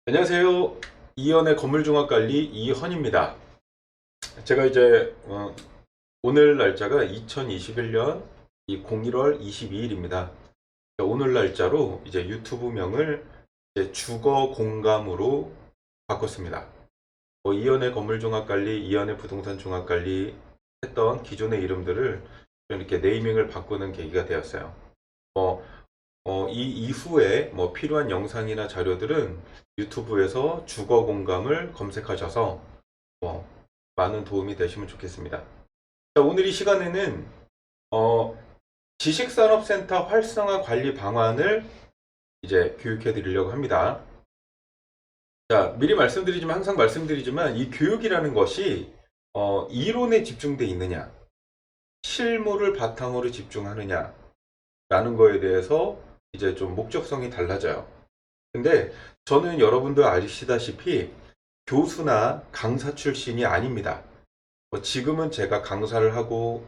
안녕하세요. 이현의 건물종합관리 이헌입니다. 제가 이제 오늘 날짜가 2021년 01월 22일입니다. 오늘 날짜로 이제 유튜브명을 이제 주거 공감으로 바꿨습니다. 이현의 건물종합관리, 이현의 부동산 종합관리 했던 기존의 이름들을 이렇게 네이밍을 바꾸는 계기가 되었어요. 이 이후에 필요한 영상이나 자료들은 유튜브에서 주거 공감을 검색하셔서 많은 도움이 되시면 좋겠습니다. 자, 오늘 이 시간에는 지식산업센터 활성화 관리 방안을 이제 교육해 드리려고 합니다. 자, 미리 말씀드리지만 항상 말씀드리지만 이 교육이라는 것이 이론에 집중되어 있느냐, 실무를 바탕으로 집중하느냐 라는 거에 대해서 이제 좀 목적성이 달라져요. 근데 저는 여러분도 아시다시피 교수나 강사 출신이 아닙니다. 지금은 제가 강사를 하고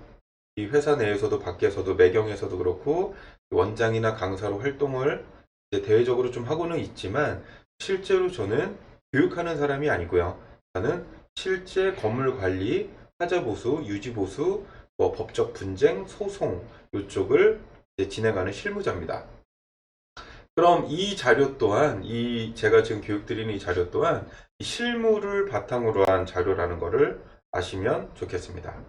이 회사 내에서도 밖에서도 매경에서도 그렇고 원장이나 강사로 활동을 이제 대외적으로 좀 하고는 있지만 실제로 저는 교육하는 사람이 아니고요. 저는 실제 건물 관리, 하자 보수, 유지 보수, 법적 분쟁, 소송 이쪽을 진행하는 실무자입니다. 그럼 이 자료 또한 제가 지금 교육드리는 이 자료 또한 이 실무를 바탕으로 한 자료라는 것을 아시면 좋겠습니다.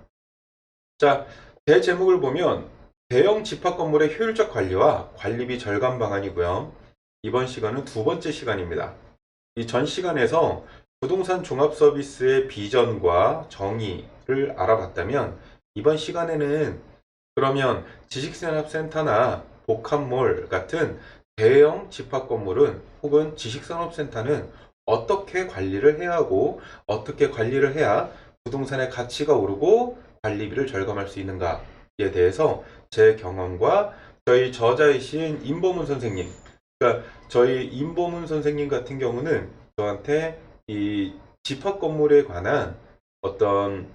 자, 대제목을 보면 대형 집합 건물의 효율적 관리와 관리비 절감 방안이고요. 이번 시간은 두 번째 시간입니다. 이 전 시간에서 부동산 종합 서비스의 비전과 정의를 알아봤다면 이번 시간에는 그러면 지식산업센터나 복합몰 같은 대형 집합 건물은 혹은 지식산업센터는 어떻게 관리를 해야 하고 어떻게 관리를 해야 부동산의 가치가 오르고 관리비를 절감할 수 있는가에 대해서 제 경험과 저희 저자이신 임보문 선생님, 그러니까 저희 임보문 선생님 같은 경우는 저한테 이 집합 건물에 관한 어떤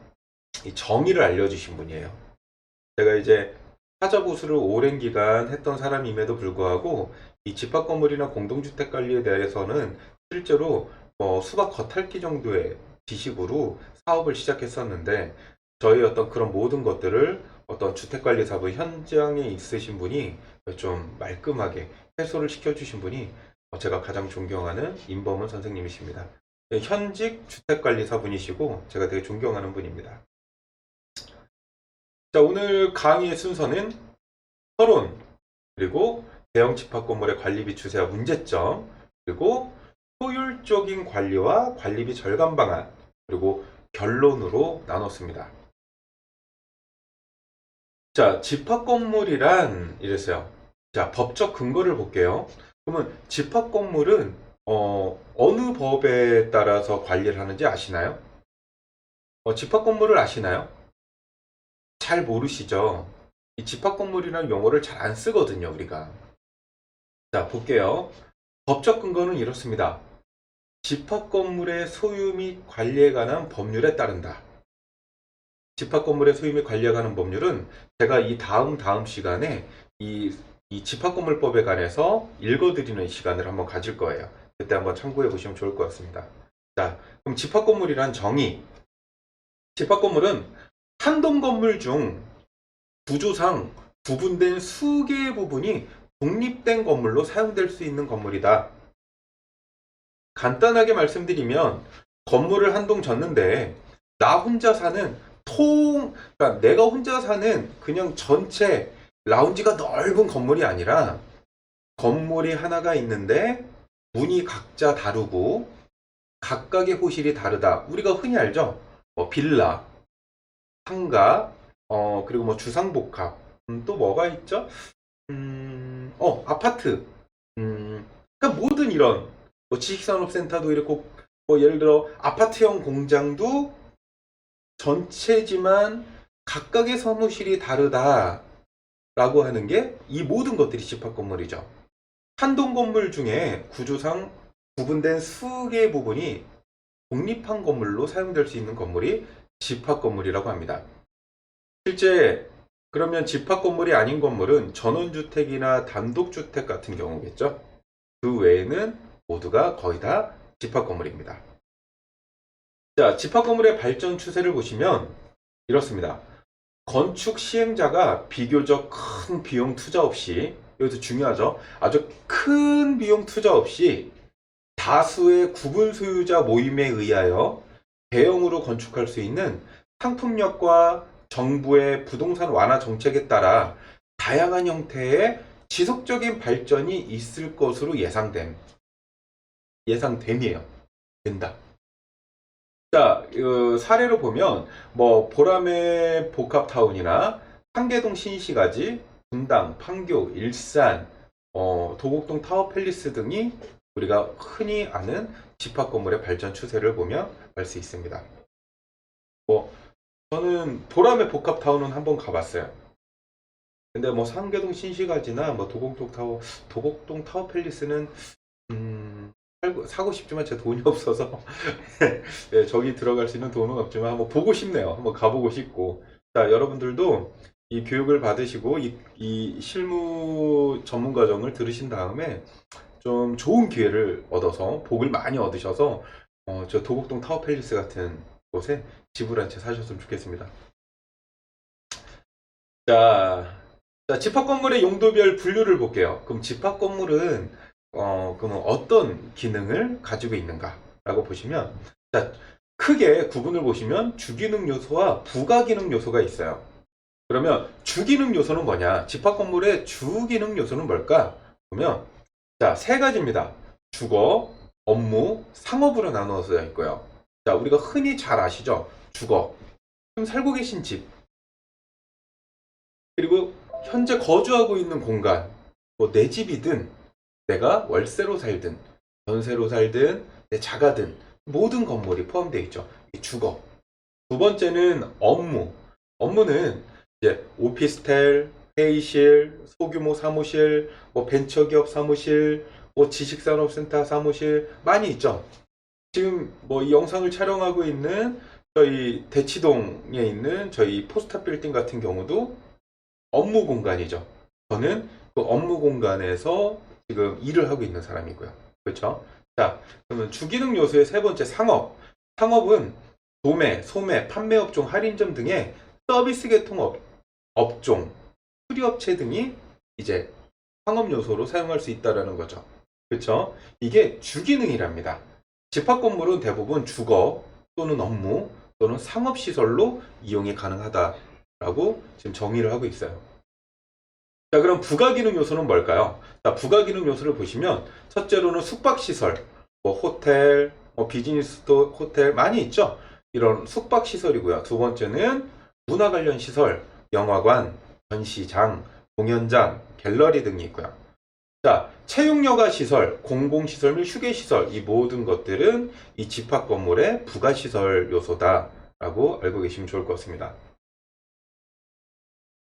이 정의를 알려주신 분이에요. 제가 이제 하자보수를 오랜 기간 했던 사람임에도 불구하고 이 집합 건물이나 공동주택 관리에 대해서는 실제로 수박 겉핥기 정도의 지식으로 사업을 시작했었는데 저희 어떤 그런 모든 것들을 어떤 주택관리사부 현장에 있으신 분이 좀 말끔하게 해소를 시켜주신 분이 제가 가장 존경하는 임범은 선생님이십니다. 현직 주택관리사분이시고 제가 되게 존경하는 분입니다. 자, 오늘 강의의 순서는 서론, 그리고 대형 집합 건물의 관리비 추세와 문제점, 그리고 효율적인 관리와 관리비 절감 방안, 그리고 결론으로 나눴습니다. 자, 집합 건물이란 이랬어요. 자, 법적 근거를 볼게요. 그러면 집합 건물은 어느 법에 따라서 관리를 하는지 아시나요? 집합 건물을 아시나요? 잘 모르시죠? 이 집합 건물이라는 용어를 잘 안 쓰거든요, 우리가. 자, 볼게요. 법적 근거는 이렇습니다. 집합 건물의 소유 및 관리에 관한 법률에 따른다. 집합 건물의 소유 및 관리에 관한 법률은 제가 이 다음 시간에 이 집합건물법에 관해서 읽어드리는 시간을 한번 가질 거예요. 그때 한번 참고해 보시면 좋을 것 같습니다. 자, 그럼 집합건물이란 정의. 집합건물은 한 동 건물 중 구조상 구분된 수개의 부분이 독립된 건물로 사용될 수 있는 건물이다. 간단하게 말씀드리면 건물을 한 동 졌는데 나 혼자 사는 그러니까 내가 혼자 사는 그냥 전체 라운지가 넓은 건물이 아니라 건물이 하나가 있는데 문이 각자 다르고 각각의 호실이 다르다. 우리가 흔히 알죠? 빌라, 상가, 그리고 주상복합. 또 뭐가 있죠? 아파트. 그러니까 모든 이런 지식산업센터도 이렇고 예를 들어 아파트형 공장도 전체지만 각각의 사무실이 다르다 라고 하는 게 이 모든 것들이 집합 건물이죠. 한 동 건물 중에 구조상 구분된 수개의 부분이 독립한 건물로 사용될 수 있는 건물이 집합 건물이라고 합니다. 실제 그러면 집합 건물이 아닌 건물은 전원주택이나 단독주택 같은 경우겠죠. 그 외에는 모두가 거의 다 집합건물입니다. 자, 집합건물의 발전 추세를 보시면 이렇습니다. 건축 시행자가 비교적 큰 비용 투자 없이, 여기서 중요하죠. 아주 큰 비용 투자 없이 다수의 구분 소유자 모임에 의하여 대형으로 건축할 수 있는 상품력과 정부의 부동산 완화 정책에 따라 다양한 형태의 지속적인 발전이 있을 것으로 예상됨이에요. 된다. 자, 사례로 보면 뭐 보라매 복합타운이나 상계동 신시가지, 분당, 판교, 일산, 도곡동 타워팰리스 등이 우리가 흔히 아는 집합건물의 발전 추세를 보면 알 수 있습니다. 뭐 저는 보라매 복합타운은 한번 가봤어요. 근데 뭐 상계동 신시가지나 뭐 도곡동 타워팰리스는 사고 싶지만 제 돈이 없어서 네, 저기 들어갈 수 있는 돈은 없지만 한번 보고 싶네요. 한번 가보고 싶고. 자, 여러분들도 이 교육을 받으시고 이 실무 전문 과정을 들으신 다음에 좀 좋은 기회를 얻어서 복을 많이 얻으셔서 저 도곡동 타워팰리스 같은 곳에 집을 한 채 사셨으면 좋겠습니다. 자, 집합건물의 용도별 분류를 볼게요. 그럼 집합건물은 그러면 어떤 기능을 가지고 있는가라고 보시면, 자, 크게 구분을 보시면 주기능 요소와 부가기능 요소가 있어요. 그러면 주기능 요소는 뭐냐? 집합건물의 주기능 요소는 뭘까? 보면 자, 세 가지입니다. 주거, 업무, 상업으로 나누어져 있고요. 자, 우리가 흔히 잘 아시죠? 주거. 지금 살고 계신 집. 그리고 현재 거주하고 있는 공간. 뭐 내 집이든 내가 월세로 살든 전세로 살든 내 자가든 모든 건물이 포함되어 있죠. 이 주거. 두 번째는 업무. 업무는 이제 오피스텔, 회의실, 소규모 사무실, 뭐 벤처기업 사무실, 뭐 지식산업센터 사무실 많이 있죠. 지금 뭐 이 영상을 촬영하고 있는 저희 대치동에 있는 저희 포스타 빌딩 같은 경우도 업무 공간이죠. 저는 그 업무 공간에서 지금 일을 하고 있는 사람이고요. 그렇죠? 자, 그러면 주기능 요소의 세 번째 상업. 상업은 도매, 소매, 판매업종, 할인점 등의 서비스 계통 업종, 수리업체 등이 이제 상업 요소로 사용할 수 있다는 거죠. 그렇죠? 이게 주기능이랍니다. 집합건물은 대부분 주거 또는 업무 또는 상업시설로 이용이 가능하다라고 지금 정의를 하고 있어요. 자, 그럼 부가기능 요소는 뭘까요? 자, 부가기능 요소를 보시면 첫째로는 숙박시설, 뭐 호텔, 뭐 비즈니스 호텔 많이 있죠? 이런 숙박시설이고요. 두 번째는 문화 관련 시설, 영화관, 전시장, 공연장, 갤러리 등이 있고요. 자, 체육여가 시설, 공공시설 및 휴게시설 이 모든 것들은 이 집합건물의 부가시설 요소다라고 알고 계시면 좋을 것 같습니다.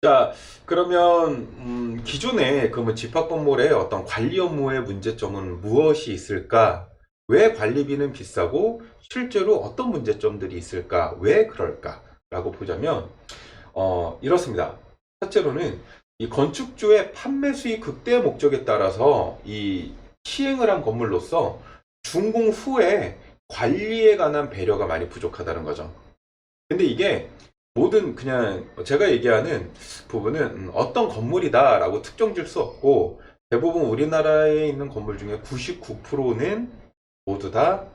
자, 그러면 기존에 그러면 집합건물의 어떤 관리 업무의 문제점은 무엇이 있을까? 왜 관리비는 비싸고 실제로 어떤 문제점들이 있을까? 왜 그럴까? 라고 보자면 이렇습니다. 첫째로는 이 건축주의 판매 수익 극대 목적에 따라서 이 시행을 한 건물로서 준공 후에 관리에 관한 배려가 많이 부족하다는 거죠. 근데 이게 모든 그냥 제가 얘기하는 부분은 어떤 건물이다 라고 특정 질 수 없고 대부분 우리나라에 있는 건물 중에 99%는 모두 다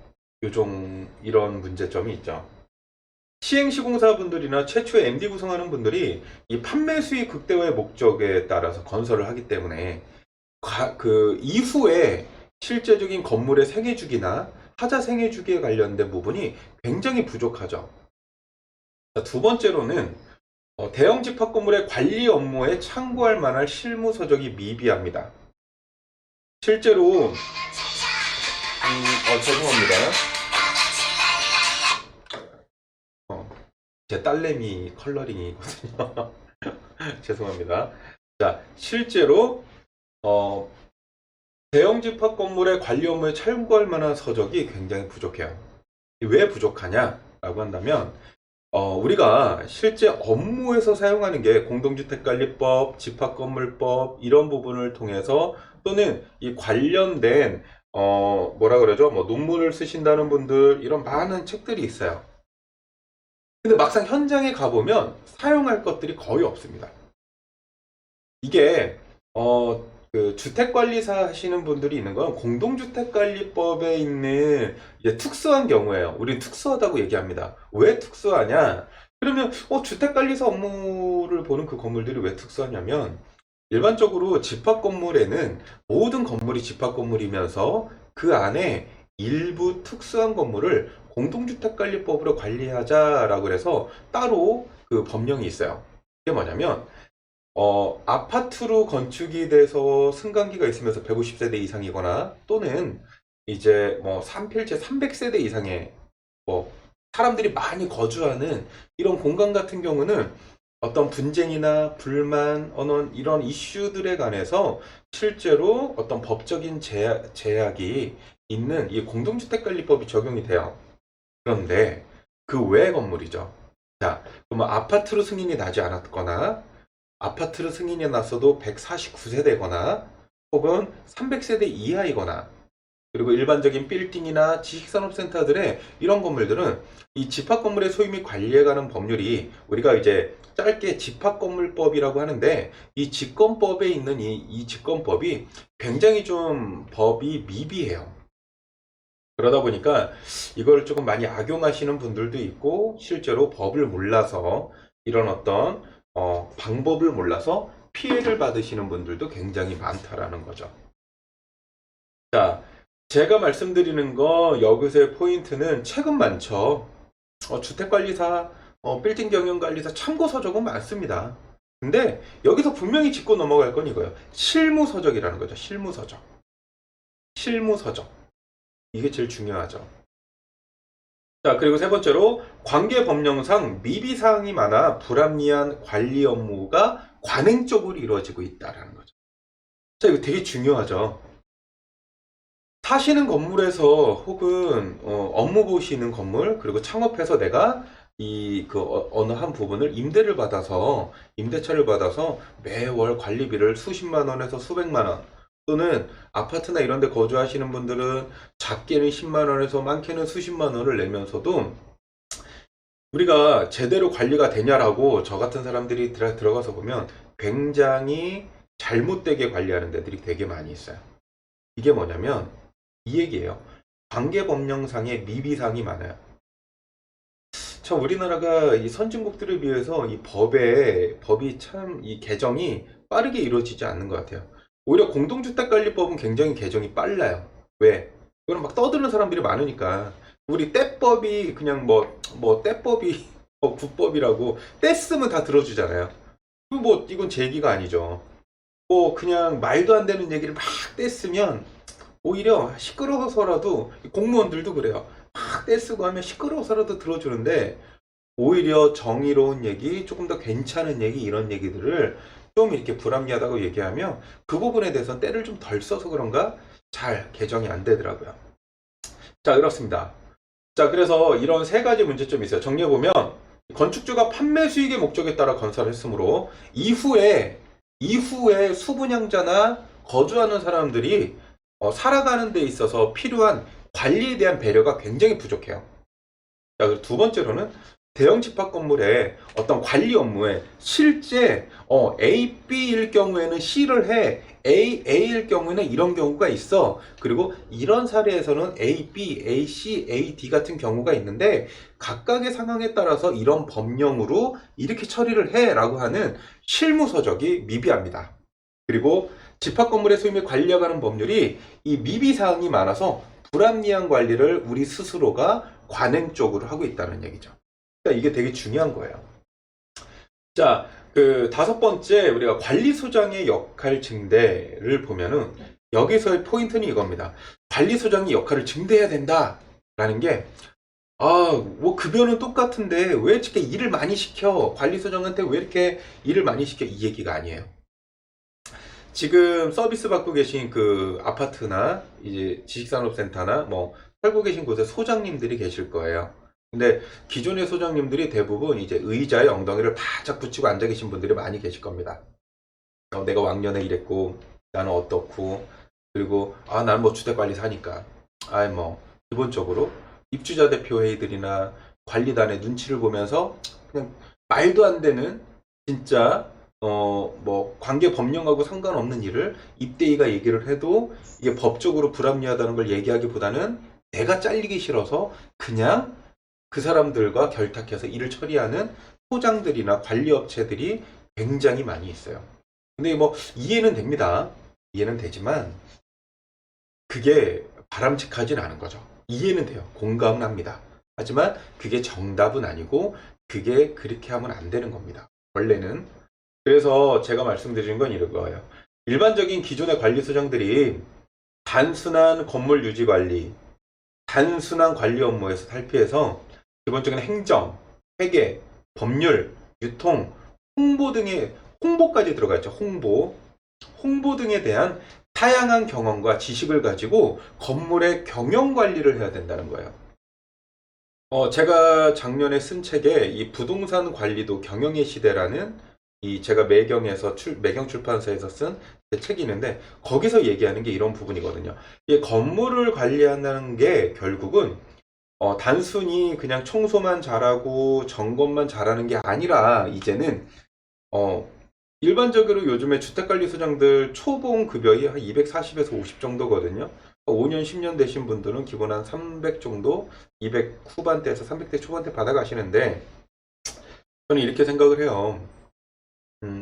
이런 문제점이 있죠. 시행시공사분들이나 최초의 MD 구성하는 분들이 이 판매 수익 극대화의 목적에 따라서 건설을 하기 때문에 그 이후에 실제적인 건물의 생애주기나 하자 생애주기에 관련된 부분이 굉장히 부족하죠. 두 번째로는 대형 집합 건물의 관리 업무에 참고할 만한 실무 서적이 미비합니다. 실제로 죄송합니다. 제 딸내미 컬러링이거든요. 죄송합니다. 자, 실제로 대형 집합 건물의 관리 업무에 참고할 만한 서적이 굉장히 부족해요. 왜 부족하냐라고 한다면 우리가 실제 업무에서 사용하는 게 공동주택관리법, 집합건물법 이런 부분을 통해서 또는 이 관련된 뭐라 그러죠? 뭐 논문을 쓰신다는 분들 이런 많은 책들이 있어요. 근데 막상 현장에 가보면 사용할 것들이 거의 없습니다. 이게 그 주택관리사 하시는 분들이 있는 건 공동주택관리법에 있는 이제 특수한 경우예요. 우린 특수하다고 얘기합니다. 왜 특수하냐? 그러면 주택관리사 업무를 보는 그 건물들이 왜 특수하냐면 일반적으로 집합건물에는 모든 건물이 집합건물이면서 그 안에 일부 특수한 건물을 공동주택관리법으로 관리하자라고 해서 따로 그 법령이 있어요. 이게 뭐냐면 아파트로 건축이 돼서 승강기가 있으면서 150세대 이상이거나 또는 이제 뭐 3필지 300세대 이상의 뭐 사람들이 많이 거주하는 이런 공간 같은 경우는 어떤 분쟁이나 불만, 이런 이슈들에 관해서 실제로 어떤 법적인 제약이 있는 이 공동주택관리법이 적용이 돼요. 그런데 그 외의 건물이죠. 자, 그러면 아파트로 승인이 나지 않았거나 아파트로 승인이 났어도 149세대거나 혹은 300세대 이하이거나 그리고 일반적인 빌딩이나 지식산업센터들의 이런 건물들은 이 집합건물의 소유 및 관리에 관한 법률이 우리가 이제 짧게 집합건물법이라고 하는데 이 집건법에 있는 이 집건법이 굉장히 좀 법이 미비해요. 그러다 보니까 이걸 조금 많이 악용하시는 분들도 있고 실제로 법을 몰라서 이런 어떤 방법을 몰라서 피해를 받으시는 분들도 굉장히 많다라는 거죠. 자, 제가 말씀드리는 거 여기서의 포인트는 책은 많죠. 주택관리사, 빌딩 경영관리사 참고서적은 많습니다. 근데 여기서 분명히 짚고 넘어갈 건 이거예요. 실무서적이라는 거죠. 실무서적. 실무서적. 이게 제일 중요하죠. 자, 그리고 세 번째로 관계법령상 미비사항이 많아 불합리한 관리 업무가 관행적으로 이루어지고 있다는 거죠. 자, 이거 되게 중요하죠. 사시는 건물에서 혹은 업무 보시는 건물 그리고 창업해서 내가 어느 한 부분을 임대를 받아서 임대차를 받아서 매월 관리비를 수십만 원에서 수백만 원 또는 아파트나 이런 데 거주하시는 분들은 작게는 10만 원에서 많게는 수십만 원을 내면서도 우리가 제대로 관리가 되냐라고 저 같은 사람들이 들어가서 보면 굉장히 잘못되게 관리하는 데들이 되게 많이 있어요. 이게 뭐냐면 이 얘기예요. 관계법령상의 미비사항이 많아요. 참 우리나라가 이 선진국들에 비해서 이 법이 참 이 개정이 빠르게 이루어지지 않는 것 같아요. 오히려 공동주택관리법은 굉장히 개정이 빨라요. 왜? 이거는 막 떠드는 사람들이 많으니까. 우리 떼법이 그냥 떼법이 국법이라고 떼 쓰면 다 들어주잖아요. 이건 제 얘기가 아니죠. 그냥 말도 안 되는 얘기를 막 떼쓰면 오히려 시끄러워서라도 공무원들도 그래요. 막 떼쓰고 하면 시끄러워서라도 들어주는데 오히려 정의로운 얘기, 조금 더 괜찮은 얘기 이런 얘기들을 좀 이렇게 불합리하다고 얘기하면 그 부분에 대해서 때를 좀 덜 써서 그런가 잘 개정이 안 되더라고요. 자, 그렇습니다. 자, 그래서 이런 세 가지 문제점이 있어요. 정리해보면 건축주가 판매 수익의 목적에 따라 건설을 했으므로 이후에 수분양자나 거주하는 사람들이 살아가는 데 있어서 필요한 관리에 대한 배려가 굉장히 부족해요. 자, 그리고 두 번째로는 대형 집합 건물의 어떤 관리 업무에 실제 A, B일 경우에는 C를 해 A일 경우에는 이런 경우가 있어. 그리고 이런 사례에서는 A, B, A, C, A, D 같은 경우가 있는데 각각의 상황에 따라서 이런 법령으로 이렇게 처리를 해 라고 하는 실무서적이 미비합니다. 그리고 집합 건물의 소유 및 관리하는 법률이 이 미비사항이 많아서 불합리한 관리를 우리 스스로가 관행적으로 하고 있다는 얘기죠. 그러니까 이게 되게 중요한 거예요. 자, 그 다섯 번째 우리가 관리소장의 역할 증대를 보면은 여기서의 포인트는 이겁니다. 관리소장이 역할을 증대해야 된다라는 게 뭐 급여는 똑같은데 왜 이렇게 일을 많이 시켜? 관리소장한테 왜 이렇게 일을 많이 시켜? 이 얘기가 아니에요. 지금 서비스 받고 계신 그 아파트나 이제 지식산업센터나 뭐 살고 계신 곳에 소장님들이 계실 거예요. 근데 기존의 소장님들이 대부분 이제 의자에 엉덩이를 바짝 붙이고 앉아 계신 분들이 많이 계실 겁니다. 내가 왕년에 이랬고 나는 어떻고 그리고 난 뭐 주택관리사니까 뭐 기본적으로 입주자 대표 회의들이나 관리단의 눈치를 보면서 그냥 말도 안 되는 진짜 뭐 관계 법령하고 상관없는 일을 입대위가 얘기를 해도 이게 법적으로 불합리하다는 걸 얘기하기보다는 내가 잘리기 싫어서 그냥 그 사람들과 결탁해서 일을 처리하는 소장들이나 관리업체들이 굉장히 많이 있어요. 근데 뭐 이해는 됩니다. 이해는 되지만 그게 바람직하진 않은 거죠. 이해는 돼요. 공감은 합니다. 하지만 그게 정답은 아니고 그게 그렇게 하면 안 되는 겁니다. 원래는. 그래서 제가 말씀드린 건 이런 거예요. 일반적인 기존의 관리소장들이 단순한 건물 유지 관리, 단순한 관리 업무에서 탈피해서 기본적인 행정, 회계, 법률, 유통, 홍보 등의 홍보까지 들어가 있죠. 홍보 등에 대한 다양한 경험과 지식을 가지고 건물의 경영 관리를 해야 된다는 거예요. 제가 작년에 쓴 책에 이 부동산 관리도 경영의 시대라는 제가 매경 출판사에서 쓴 제 책이 있는데 거기서 얘기하는 게 이런 부분이거든요. 이 건물을 관리한다는 게 결국은 단순히 그냥 청소만 잘하고 점검만 잘하는 게 아니라 이제는 일반적으로 요즘에 주택관리소장들 초봉 급여이 한 240에서 50 정도거든요. 5년, 10년 되신 분들은 기본 한 300 정도, 200 후반대에서 300대 초반대 받아가시는데 저는 이렇게 생각을 해요.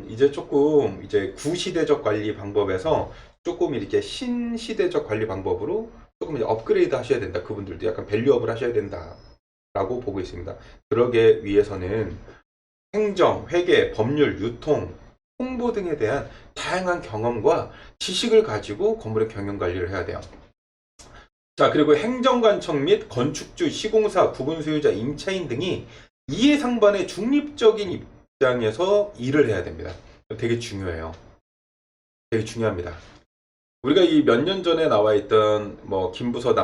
이제 조금 이제 구시대적 관리 방법에서 조금 이렇게 신시대적 관리 방법으로 조금 이제 업그레이드 하셔야 된다. 그분들도 약간 밸류업을 하셔야 된다라고 보고 있습니다. 그러기 위해서는 행정, 회계, 법률, 유통, 홍보 등에 대한 다양한 경험과 지식을 가지고 건물의 경영 관리를 해야 돼요. 자, 그리고 행정관청 및 건축주, 시공사, 부분 소유자, 임차인 등이 이해상반의 중립적인 입장에서 일을 해야 됩니다. 되게 중요해요. 되게 중요합니다. 우리가 이 몇 년 전에 나와 있던 뭐 김부선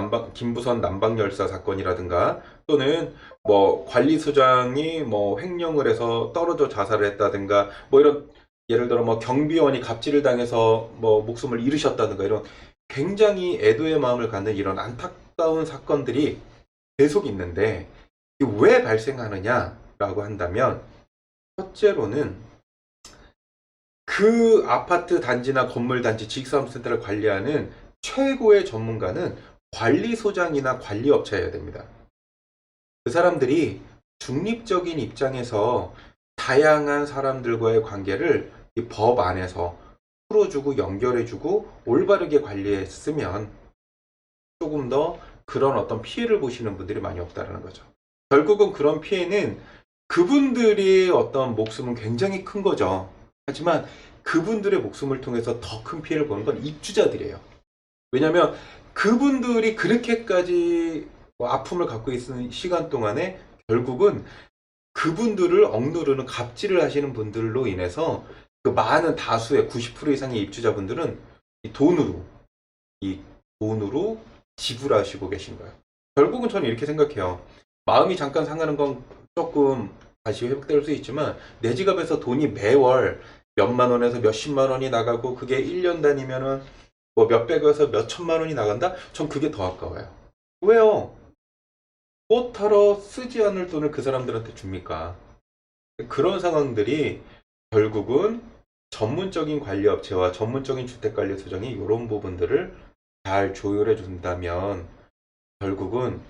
난방열사 사건이라든가 또는 뭐 관리소장이 뭐 횡령을 해서 떨어져 자살을 했다든가 뭐 이런 예를 들어 뭐 경비원이 갑질을 당해서 뭐 목숨을 잃으셨다든가 이런 굉장히 애도의 마음을 갖는 이런 안타까운 사건들이 계속 있는데 이게 왜 발생하느냐라고 한다면 첫째로는 그 아파트 단지나 건물 단지 지식사업센터를 관리하는 최고의 전문가는 관리소장이나 관리업체여야 됩니다. 그 사람들이 중립적인 입장에서 다양한 사람들과의 관계를 이 법 안에서 풀어주고 연결해주고 올바르게 관리했으면 조금 더 그런 어떤 피해를 보시는 분들이 많이 없다는 거죠. 결국은 그런 피해는 그분들의 어떤 목숨은 굉장히 큰 거죠. 하지만 그분들의 목숨을 통해서 더 큰 피해를 보는 건 입주자들이에요. 왜냐하면 그분들이 그렇게까지 아픔을 갖고 있는 시간 동안에 결국은 그분들을 억누르는 갑질을 하시는 분들로 인해서 그 많은 다수의 90% 이상의 입주자분들은 이 돈으로 지불하시고 계신 거예요. 결국은 저는 이렇게 생각해요. 마음이 잠깐 상하는 건 조금 다시 회복될 수 있지만 내 지갑에서 돈이 매월 몇만 원에서 몇십만 원이 나가고 그게 1년 다니면은 뭐 몇백에서 몇천만 원이 나간다? 전 그게 더 아까워요. 왜요? 꽃하러 쓰지 않을 돈을 그 사람들한테 줍니까? 그런 상황들이 결국은 전문적인 관리업체와 전문적인 주택관리소장이 이런 부분들을 잘 조율해 준다면 결국은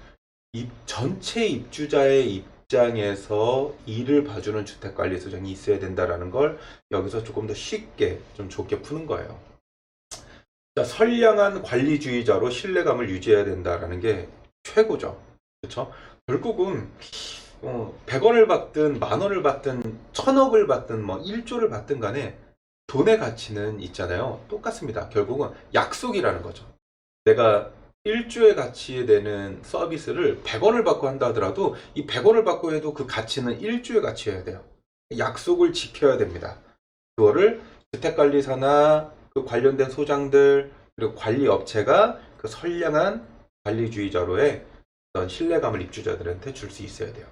전체 입주자의 입장에서 일을 봐주는 주택관리소장이 있어야 된다라는 걸 여기서 조금 더 쉽게 좀 좋게 푸는 거예요. 자, 선량한 관리주의자로 신뢰감을 유지해야 된다라는 게 최고죠. 그렇죠? 결국은 100원을 받든 만 원을 받든 1000억을 받든 뭐 1조를 받든 간에 돈의 가치는 있잖아요. 똑같습니다. 결국은 약속이라는 거죠. 내가 1조의 가치에 되는 서비스를 100원을 받고 한다 하더라도 이 100원을 받고 해도 그 가치는 1조의 가치여야 돼요. 약속을 지켜야 됩니다. 그거를 주택관리사나 그 관련된 소장들 그리고 관리업체가 그 선량한 관리주의자로의 어떤 신뢰감을 입주자들한테 줄 수 있어야 돼요.